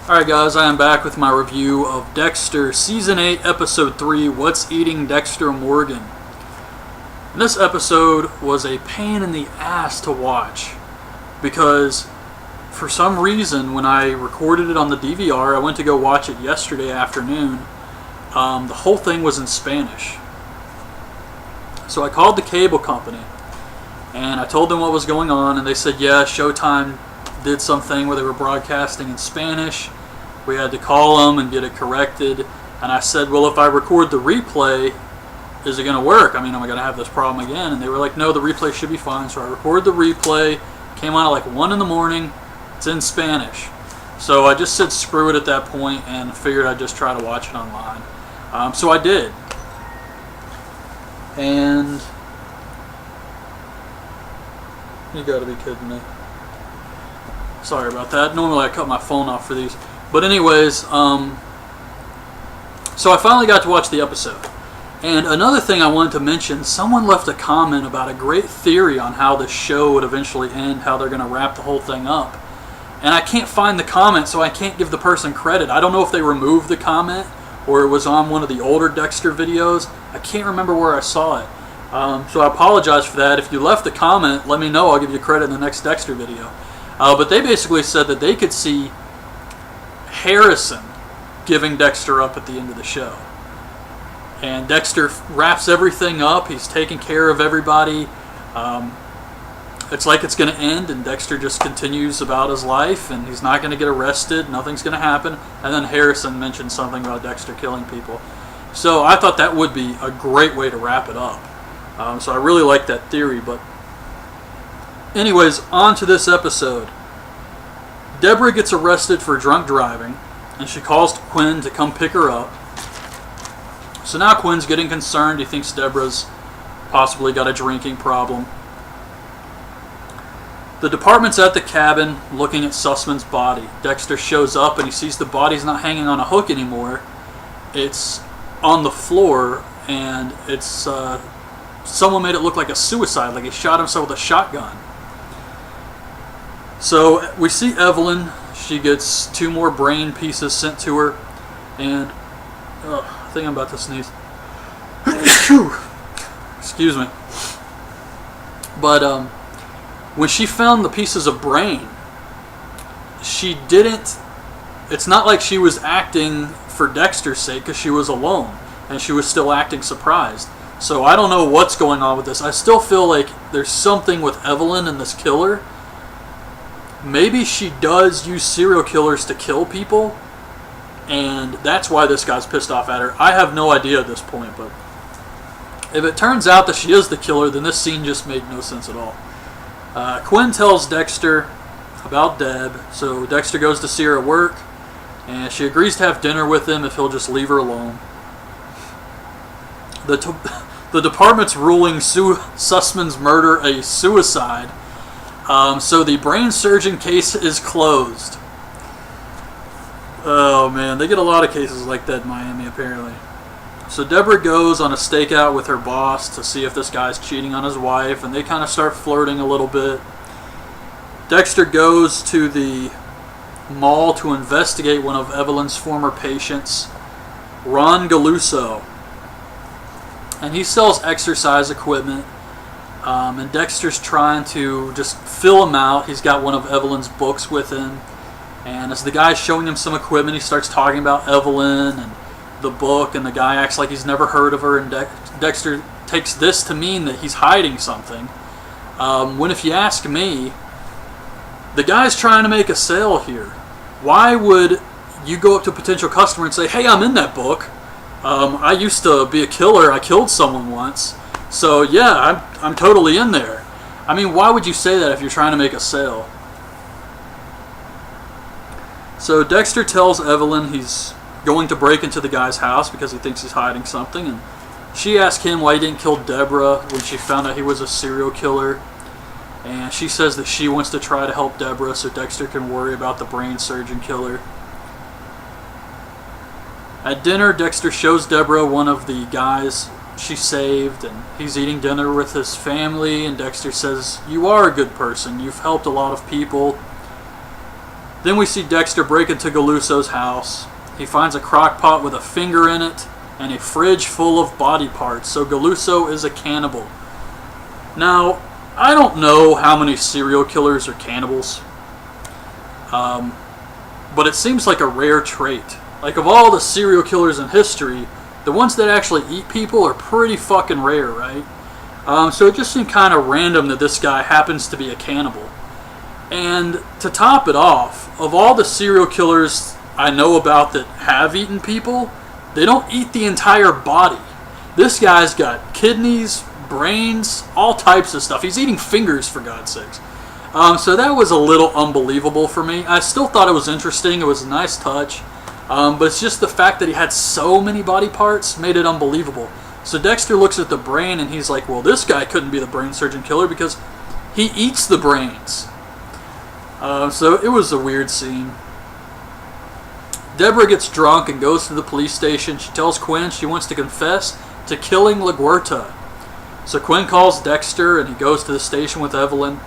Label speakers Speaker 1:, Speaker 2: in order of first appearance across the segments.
Speaker 1: Alright guys, I am back with my review of Dexter Season 8, Episode 3, What's Eating Dexter Morgan. And this episode was a pain in the ass to watch because for some reason when I recorded it on the DVR, I went to go watch it yesterday afternoon, the whole thing was in Spanish. So I called the cable company and I told them what was going on, and they said, yeah, Showtime did something where they were broadcasting in Spanish. We had to call them and get it corrected. And I said, well, if I record the replay, is it going to work? I mean, am I going to have this problem again? And they were like, no, the replay should be fine. So I recorded the replay. Came on at like 1 in the morning. It's in Spanish. So I just said screw it at that point and figured I'd just try to watch it online. So I did. And you got to be kidding me. Sorry about that. Normally I cut my phone off for these. But anyways, so I finally got to watch the episode. And another thing I wanted to mention, someone left a comment about a great theory on how the show would eventually end, how they're going to wrap the whole thing up. And I can't find the comment, so I can't give the person credit. I don't know if they removed the comment or it was on one of the older Dexter videos. I can't remember where I saw it. So I apologize for that. If you left the comment, let me know. I'll give you credit in the next Dexter video. But they basically said that they could see Harrison giving Dexter up at the end of the show. And Dexter wraps everything up. He's taking care of everybody. It's like it's going to end, and Dexter just continues about his life, and he's not going to get arrested. Nothing's going to happen. And then Harrison mentioned something about Dexter killing people. So I thought that would be a great way to wrap it up. So I really like that theory. But anyways, on to this episode. Deborah gets arrested for drunk driving, and she calls Quinn to come pick her up. So now Quinn's getting concerned. He thinks Deborah's possibly got a drinking problem. The department's at the cabin looking at Sussman's body. Dexter shows up and he sees the body's not hanging on a hook anymore. It's on the floor, and it's someone made it look like a suicide, like he shot himself with a shotgun. So we see Evelyn. She gets 2 more brain pieces sent to her, and I think I'm about to sneeze. Excuse me. But when she found the pieces of brain, she didn't. It's not like she was acting for Dexter's sake, because she was alone and she was still acting surprised. So I don't know what's going on with this. I still feel like there's something with Evelyn and this killer. Maybe she does use serial killers to kill people, and that's why this guy's pissed off at her. I have no idea at this point, but if it turns out that she is the killer, then this scene just made no sense at all. Quinn tells Dexter about Deb, so Dexter goes to see her at work, and she agrees to have dinner with him if he'll just leave her alone. The department's ruling Sussman's murder a suicide. So the brain surgeon case is closed. Oh man, they get a lot of cases like that in Miami apparently. So Deborah goes on a stakeout with her boss to see if this guy's cheating on his wife, and they kind of start flirting a little bit. Dexter goes to the mall to investigate one of Evelyn's former patients, Ron Galuso. And he sells exercise equipment. And Dexter's trying to just fill him out. He's got one of Evelyn's books with him. And as the guy's showing him some equipment, he starts talking about Evelyn and the book. And the guy acts like he's never heard of her. And Dexter takes this to mean that he's hiding something. When if you ask me, the guy's trying to make a sale here. Why would you go up to a potential customer and say, hey, I'm in that book. I used to be a killer. I killed someone once. So yeah, I'm totally in there. I mean, why would you say that if you're trying to make a sale? So Dexter tells Evelyn he's going to break into the guy's house because he thinks he's hiding something, and she asks him why he didn't kill Deborah when she found out he was a serial killer. And she says that she wants to try to help Deborah so Dexter can worry about the brain surgeon killer. At dinner, Dexter shows Deborah one of the guys she saved, and he's eating dinner with his family, and Dexter says, you are a good person, you've helped a lot of people. Then we see Dexter break into Galuso's house. He finds a crock pot with a finger in it and a fridge full of body parts. So Galuso is a cannibal. Now, I don't know how many serial killers are cannibals. But it seems like a rare trait. Like, of all the serial killers in history, the ones that actually eat people are pretty fucking rare, right? So it just seemed kind of random that this guy happens to be a cannibal. And to top it off, of all the serial killers I know about that have eaten people, they don't eat the entire body. This guy's got kidneys, brains, all types of stuff. He's eating fingers, for God's sakes. So that was a little unbelievable for me. I still thought it was interesting. It was a nice touch. But it's just the fact that he had so many body parts made it unbelievable. So Dexter looks at the brain and he's like, well, this guy couldn't be the brain surgeon killer because he eats the brains. So it was a weird scene. Deborah gets drunk and goes to the police station. She tells Quinn she wants to confess to killing LaGuerta. So Quinn calls Dexter and he goes to the station with Evelyn.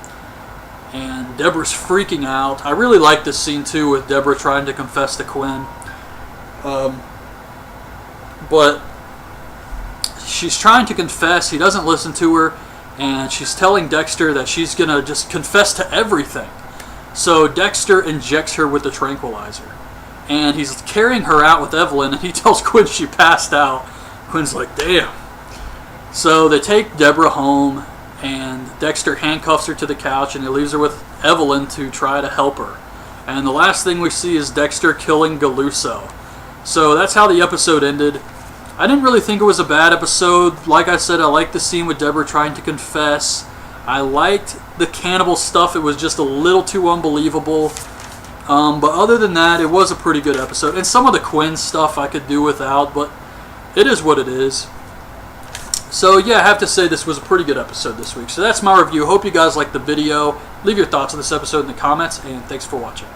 Speaker 1: And Deborah's freaking out. I really like this scene too with Deborah trying to confess to Quinn. But she's trying to confess. He doesn't listen to her. And she's telling Dexter that she's going to just confess to everything. So Dexter injects her with the tranquilizer. And he's carrying her out with Evelyn. And he tells Quinn she passed out. Quinn's like, damn. So they take Deborah home. And Dexter handcuffs her to the couch and he leaves her with Evelyn to try to help her. And the last thing we see is Dexter killing Galuso. So that's how the episode ended. I didn't really think it was a bad episode. Like I said, I liked the scene with Deborah trying to confess. I liked the cannibal stuff. It was just a little too unbelievable. But other than that, it was a pretty good episode. And some of the Quinn stuff I could do without, but it is what it is. So yeah, I have to say this was a pretty good episode this week. So that's my review. Hope you guys liked the video. Leave your thoughts on this episode in the comments, and thanks for watching.